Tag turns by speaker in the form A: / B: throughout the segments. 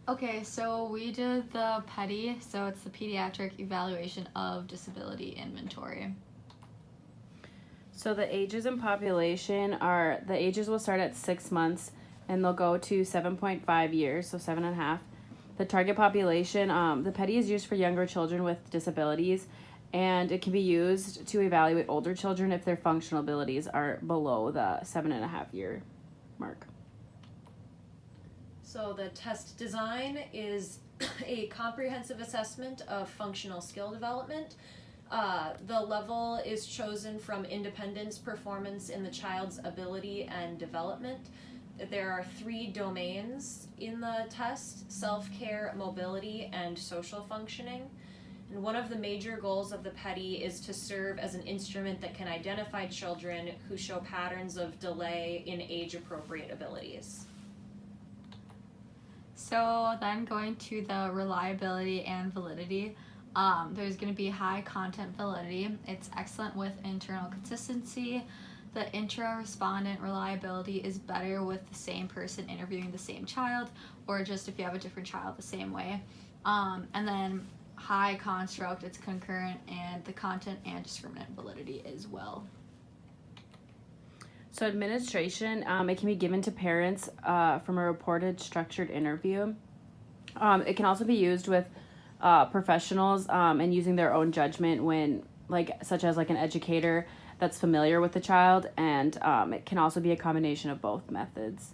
A: Okay, so we did the PEDI, so it's the Pediatric Evaluation of Disability Inventory.
B: So the ages in population are, the ages will start at 6 months and they'll go to 7.5 years, so 7.5. The target population, the PEDI is used for younger children with disabilities, and it can be used to evaluate older children if their functional abilities are below the 7.5 year mark.
C: So the test design is a comprehensive assessment of functional skill development. The level is chosen from independence, performance in the child's ability and development. There are 3 domains in the test: self-care, mobility, and social functioning. And one of the major goals of the PEDI is to serve as an instrument that can identify children who show patterns of delay in age-appropriate abilities.
A: So then going to the reliability and validity, there's going to be high content validity. It's excellent with internal consistency. The intra-respondent reliability is better with the same person interviewing the same child, or just if you have a different child the same way. And then high construct, it's concurrent, and the content and discriminant validity as well.
B: So administration, it can be given to parents from a reported structured interview. It can also be used with professionals and using their own judgment when, such as an educator that's familiar with the child, and it can also be a combination of both methods.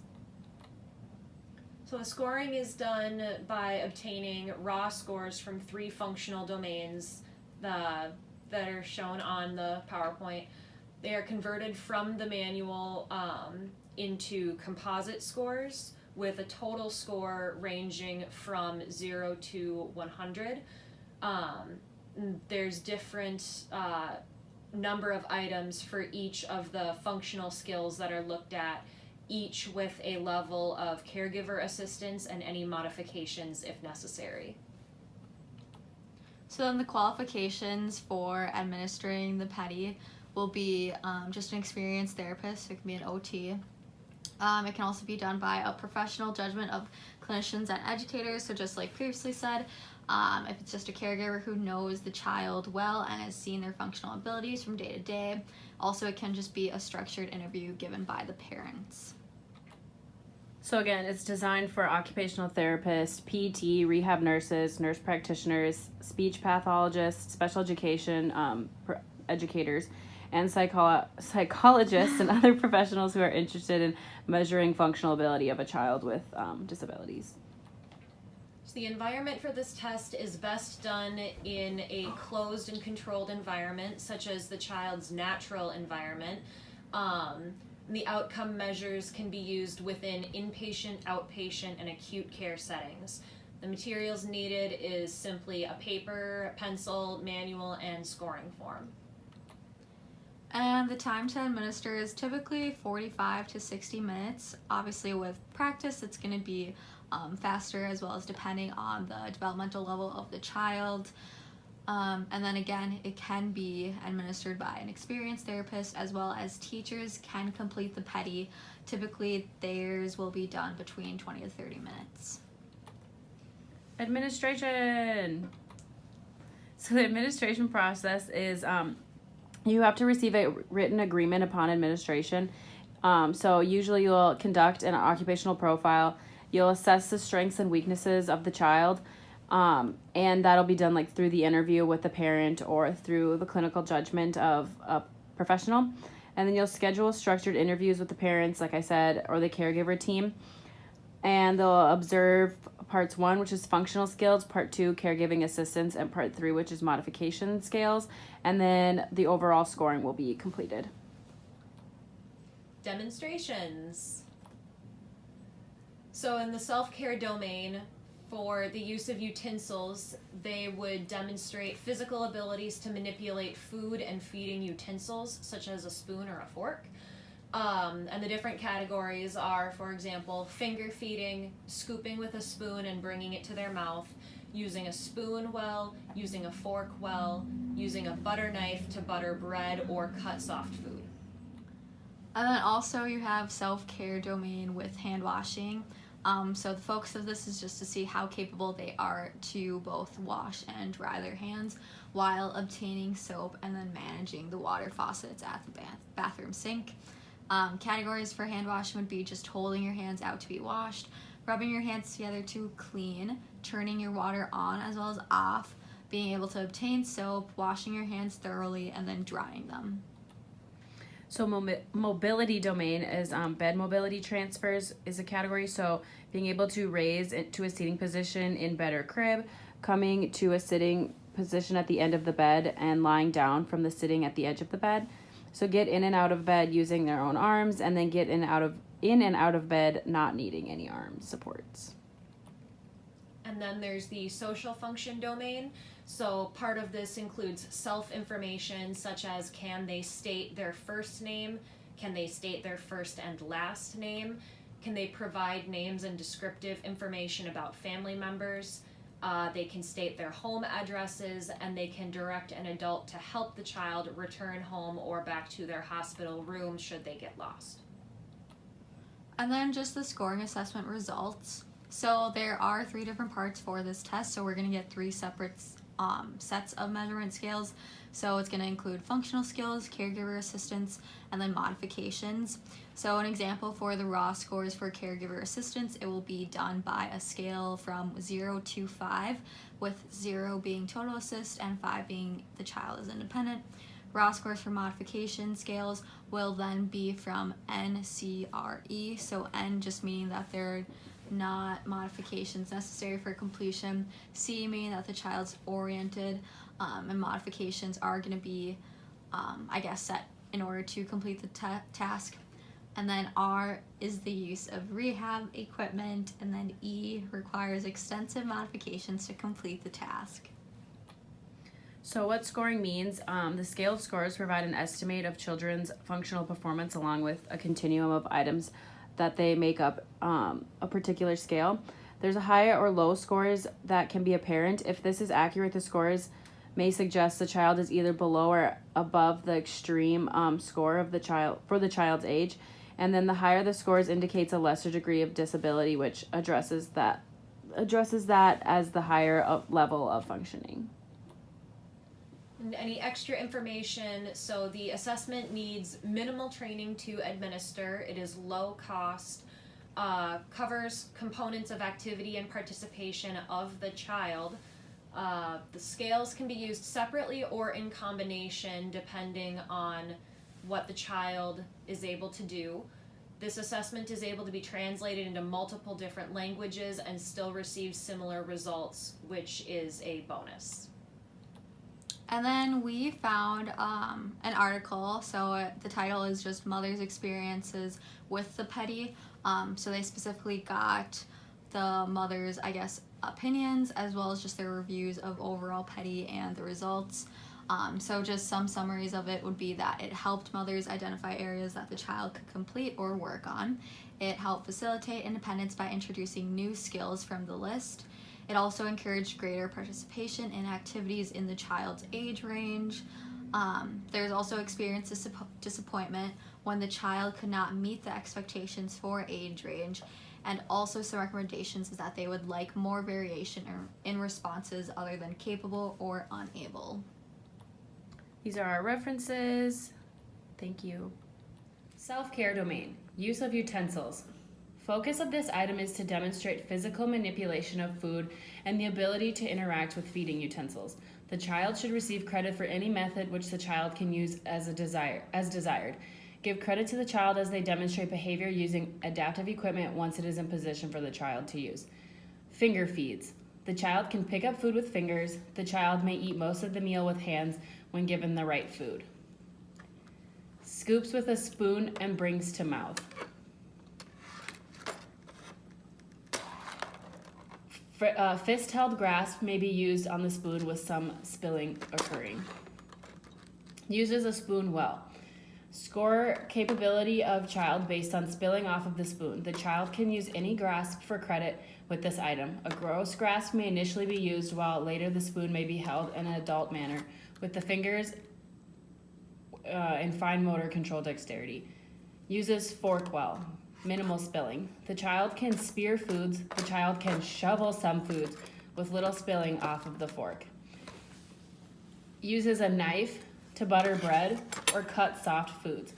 C: So the scoring is done by obtaining raw scores from 3 functional domains that are shown on the PowerPoint. They are converted from the manual into composite scores with a total score ranging from 0 to 100. There's different number of items for each of the functional skills that are looked at, each with a level of caregiver assistance and any modifications if necessary.
A: So then the qualifications for administering the PEDI will be just an experienced therapist. So it can be an OT. It can also be done by a professional judgment of clinicians and educators. So just like previously said, if it's just a caregiver who knows the child well and has seen their functional abilities from day to day. Also, it can just be a structured interview given by the parents.
B: So again, it's designed for occupational therapists, PT, rehab nurses, nurse practitioners, speech pathologists, special education educators, and psychologists and other professionals who are interested in measuring functional ability of a child with disabilities.
C: So the environment for this test is best done in a closed and controlled environment, such as the child's natural environment. The outcome measures can be used within inpatient, outpatient, and acute care settings. The materials needed is simply a paper, pencil, manual, and scoring form.
A: And the time to administer is typically 45 to 60 minutes. Obviously, with practice, it's going to be faster, as well as depending on the developmental level of the child. And then again, it can be administered by an experienced therapist, as well as teachers can complete the PEDI. Typically, theirs will be done between 20 to 30 minutes.
B: Administration. So the administration process is you have to receive a written agreement upon administration. So usually you'll conduct an occupational profile. You'll assess the strengths and weaknesses of the child. And that'll be done through the interview with the parent or through the clinical judgment of a professional. And then you'll schedule structured interviews with the parents, like I said, or the caregiver team. And they'll observe parts 1, which is functional skills, part 2, caregiving assistance, and part 3, which is modification scales. And then the overall scoring will be completed.
C: Demonstrations. So in the self-care domain, for the use of utensils, they would demonstrate physical abilities to manipulate food and feeding utensils, such as a spoon or a fork. And the different categories are, for example, finger feeding, scooping with a spoon and bringing it to their mouth, using a spoon well, using a fork well, using a butter knife to butter bread or cut soft food.
A: And then also you have self-care domain with hand washing. So the focus of this is just to see how capable they are to both wash and dry their hands while obtaining soap and then managing the water faucets at the bathroom sink. Categories for hand washing would be just holding your hands out to be washed, rubbing your hands together to clean, turning your water on as well as off, being able to obtain soap, washing your hands thoroughly, and then drying them.
B: So mobility domain is bed mobility transfers is a category. So being able to raise it to a seating position in bed or crib, coming to a sitting position at the end of the bed, and lying down from the sitting at the edge of the bed. So get in and out of bed using their own arms, and then get in and out of bed not needing any arm supports.
C: And then there's the social function domain. So part of this includes self-information, such as can they state their first name, can they state their first and last name, can they provide names and descriptive information about family members, they can state their home addresses, and they can direct an adult to help the child return home or back to their hospital room should they get lost.
A: And then just the scoring assessment results. So there are 3 different parts for this test, so we're going to get 3 separate sets of measurement scales. So it's going to include functional skills, caregiver assistance, and then modifications. So an example for the raw scores for caregiver assistance, it will be done by a scale from 0 to 5, with 0 being total assist and 5 being the child is independent. Raw scores for modification scales will then be from NCRE, so N just meaning that they're not modifications necessary for completion, C meaning that the child's oriented, and modifications are going to be, set in order to complete the task. And then R is the use of rehab equipment, and then E requires extensive modifications to complete the task.
B: So what scoring means, the scaled scores provide an estimate of children's functional performance along with a continuum of items that they make up a particular scale. There's a high or low scores that can be apparent. If this is accurate, the scores may suggest the child is either below or above the extreme score of the child for the child's age. And then the higher the scores indicates a lesser degree of disability, which addresses that as the higher level of functioning.
C: Any extra information, so the assessment needs minimal training to administer. It is low cost, covers components of activity and participation of the child. The scales can be used separately or in combination depending on what the child is able to do. This assessment is able to be translated into multiple different languages and still receive similar results, which is a bonus.
A: And then we found an article, so the title is just Mother's Experiences with the PEDI. So they specifically got the mother's, opinions, as well as just their reviews of overall PEDI and the results. So just some summaries of it would be that it helped mothers identify areas that the child could complete or work on. It helped facilitate independence by introducing new skills from the list. It also encouraged greater participation in activities in the child's age range. There's also experienced disappointment when the child could not meet the expectations for age range. And also some recommendations is that they would like more variation in responses other than capable or unable.
B: These are our references. Thank you. Self-care domain, use of utensils. Focus of this item is to demonstrate physical manipulation of food and the ability to interact with feeding utensils. The child should receive credit for any method which the child can use as desired. Give credit to the child as they demonstrate behavior using adaptive equipment once it is in position for the child to use. Finger feeds. The child can pick up food with fingers. The child may eat most of the meal with hands when given the right food. Scoops with a spoon and brings to mouth. Fist-held grasp may be used on the spoon with some spilling occurring. Uses a spoon well. Score capability of child based on spilling off of the spoon. The child can use any grasp for credit with this item. A gross grasp may initially be used while later the spoon may be held in an adult manner with the fingers in fine motor control dexterity. Uses fork well. Minimal spilling. The child can spear foods. The child can shovel some foods with little spilling off of the fork. Uses a knife to butter bread or cut soft foods.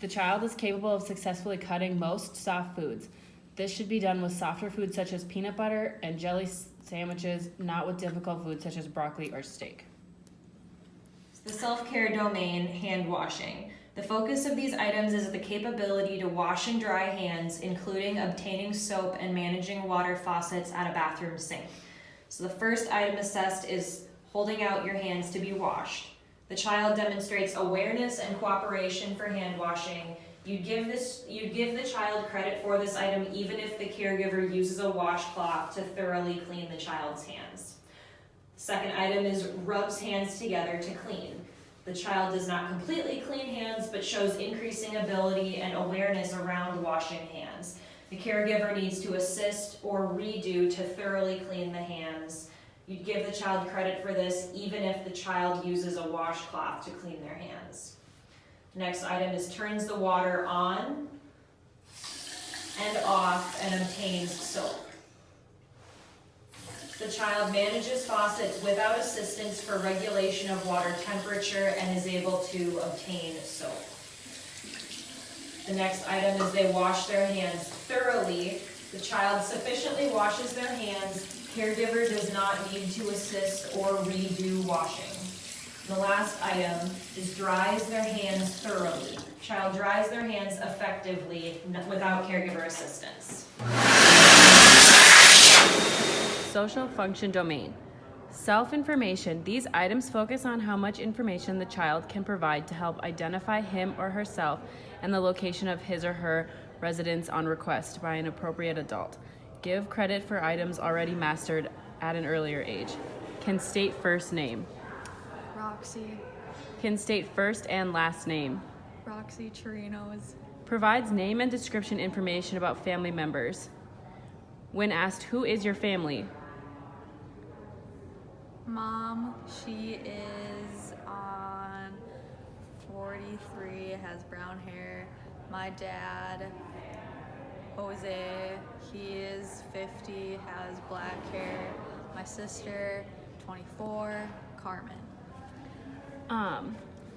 B: The child is capable of successfully cutting most soft foods. This should be done with softer foods such as peanut butter and jelly sandwiches, not with difficult foods such as broccoli or steak.
D: The self-care domain, hand washing. The focus of these items is the capability to wash and dry hands, including obtaining soap and managing water faucets at a bathroom sink. So the first item assessed is holding out your hands to be washed. The child demonstrates awareness and cooperation for hand washing. You'd give the child credit for this item even if the caregiver uses a washcloth to thoroughly clean the child's hands. Second item is rubs hands together to clean. The child does not completely clean hands, but shows increasing ability and awareness around washing hands. The caregiver needs to assist or redo to thoroughly clean the hands. You'd give the child credit for this even if the child uses a washcloth to clean their hands. Next item is turns the water on and off and obtains soap. The child manages faucets without assistance for regulation of water temperature and is able to obtain soap. The next item is they wash their hands thoroughly. The child sufficiently washes their hands. Caregiver does not need to assist or redo washing. The last item is dries their hands thoroughly. Child dries their hands effectively without caregiver assistance.
B: Social function domain. Self-information. These items focus on how much information the child can provide to help identify him or herself and the location of his or her residence on request by an appropriate adult. Give credit for items already mastered at an earlier age. Can state first name.
A: Roxy.
B: Can state first and last name.
A: Roxy Chirinos.
B: Provides name and description information about family members. When asked, who is your family?
A: Mom, she is on 43, has brown hair. My dad, Jose, he is 50, has black hair. My sister, 24, Carmen.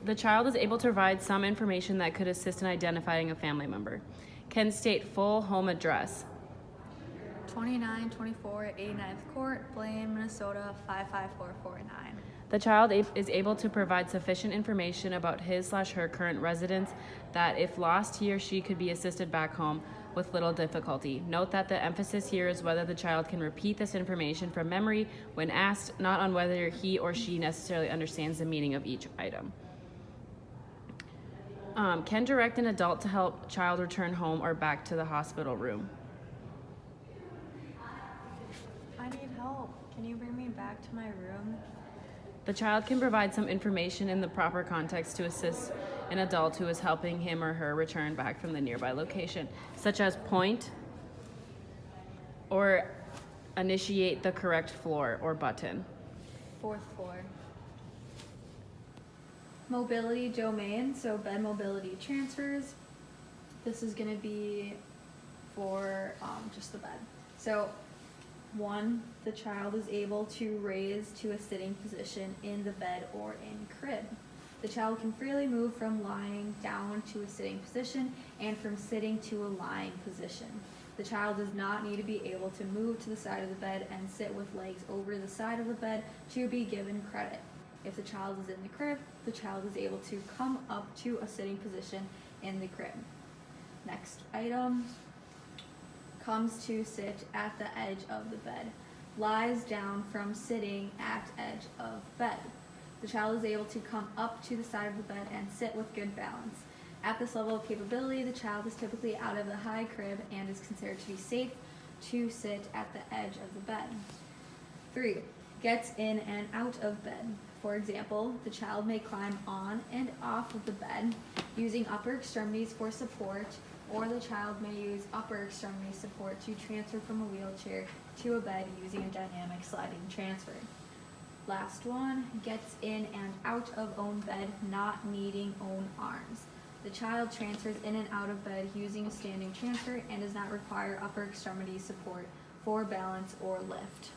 B: The child is able to provide some information that could assist in identifying a family member. Can state full home address.
A: 2924 89th Court, Blaine, Minnesota 55449.
B: The child is able to provide sufficient information about his/her current residence that if lost, he or she could be assisted back home with little difficulty. Note that the emphasis here is whether the child can repeat this information from memory when asked, not on whether he or she necessarily understands the meaning of each item. Can direct an adult to help child return home or back to the hospital room.
A: I need help. Can you bring me back to my room?
B: The child can provide some information in the proper context to assist an adult who is helping him or her return back from the nearby location, such as point or initiate the correct floor or button.
A: 4th floor. Mobility domain, so bed mobility transfers. This is going to be for just the bed. So 1, the child is able to raise to a sitting position in the bed or in crib. The child can freely move from lying down to a sitting position and from sitting to a lying position. The child does not need to be able to move to the side of the bed and sit with legs over the side of the bed to be given credit. If the child is in the crib, the child is able to come up to a sitting position in the crib. Next item. Comes to sit at the edge of the bed, lies down from sitting at edge of bed. The child is able to come up to the side of the bed and sit with good balance. At this level of capability, the child is typically out of the high crib and is considered to be safe to sit at the edge of the bed. 3, gets in and out of bed. For example, the child may climb on and off of the bed using upper extremities for support, or the child may use upper extremity support to transfer from a wheelchair to a bed using a dynamic sliding transfer. Last one, gets in and out of own bed, not needing own arms. The child transfers in and out of bed using a standing transfer and does not require upper extremity support for balance or lift.